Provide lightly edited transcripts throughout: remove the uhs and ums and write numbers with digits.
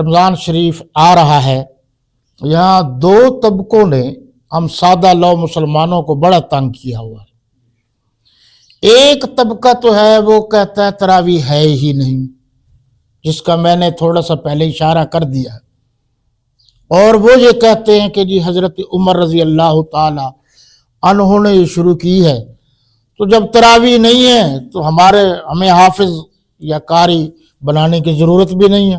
رمضان شریف آ رہا ہے، یہاں دو طبقوں نے ہم سادہ لو مسلمانوں کو بڑا تنگ کیا ہوا ہے۔ ایک طبقہ تو ہے وہ کہتا ہے تراویح ہے ہی نہیں، جس کا میں نے تھوڑا سا پہلے اشارہ کر دیا، اور وہ یہ کہتے ہیں کہ جی حضرت عمر رضی اللہ تعالی عنہ نے یہ شروع کی ہے، تو جب تراویح نہیں ہے تو ہمیں حافظ یا قاری بنانے کی ضرورت بھی نہیں ہے،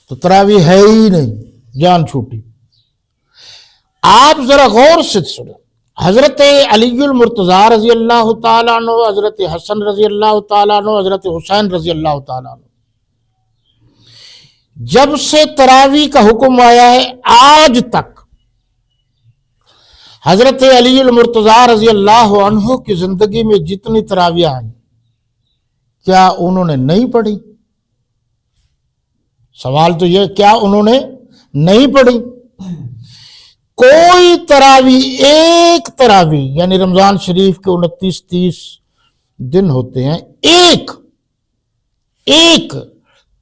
تو تراویح ہے ہی نہیں، جان چھوٹی۔ آپ ذرا غور سے سنیں، حضرت علی المرتضیٰ رضی اللہ تعالیٰ عنہ، حضرت حسن رضی اللہ تعالیٰ عنہ، حضرت حسین رضی اللہ تعالیٰ عنہ، جب سے تراویح کا حکم آیا ہے آج تک حضرت علی المرتضیٰ رضی اللہ عنہ کی زندگی میں جتنی تراویح آئیں، کیا انہوں نے نہیں پڑھی؟ سوال تو یہ، کیا انہوں نے نہیں پڑھی؟ کوئی تراویح، ایک تراویح یعنی رمضان شریف کے 29-30 دن ہوتے ہیں، ایک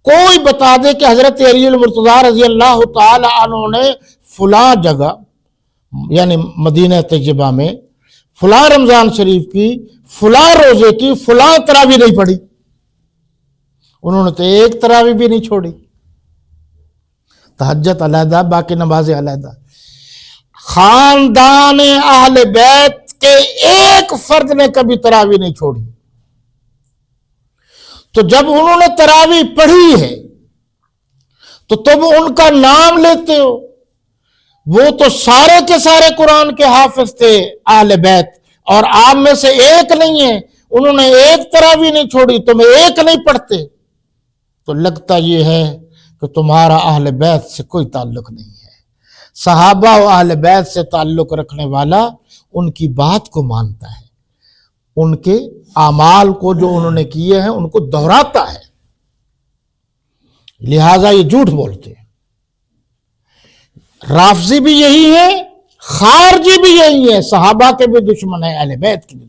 کوئی بتا دے کہ حضرت علی المرتضیٰ رضی اللہ تعالی عنہ نے فلاں جگہ یعنی مدینہ طیبہ میں فلاں رمضان شریف کی فلاں روزے کی فلاں تراویح نہیں پڑھی۔ انہوں نے تو ایک تراویح بھی نہیں چھوڑی، تہجد علیحدہ، باقی نمازیں علیحدہ۔ خاندان اہل بیت کے ایک فرد نے کبھی تراویح نہیں چھوڑی۔ تو جب انہوں نے تراویح پڑھی ہے تو تم ان کا نام لیتے ہو، وہ تو سارے کے سارے قرآن کے حافظ تھے اہل بیت، اور آپ میں سے ایک نہیں ہے، انہوں نے ایک تراویح نہیں چھوڑی، تم ایک نہیں پڑھتے، تو لگتا یہ ہے کہ تمہارا اہل بیت سے کوئی تعلق نہیں ہے۔ صحابہ و اہل بیت سے تعلق رکھنے والا ان کی بات کو مانتا ہے، ان کے اعمال کو جو انہوں نے کیے ہیں ان کو دہراتا ہے، لہٰذا یہ جھوٹ بولتے ہیں۔ رافضی بھی یہی ہے، خارجی بھی یہی ہے، صحابہ کے بھی دشمن ہیں، اہل بیت کے بھی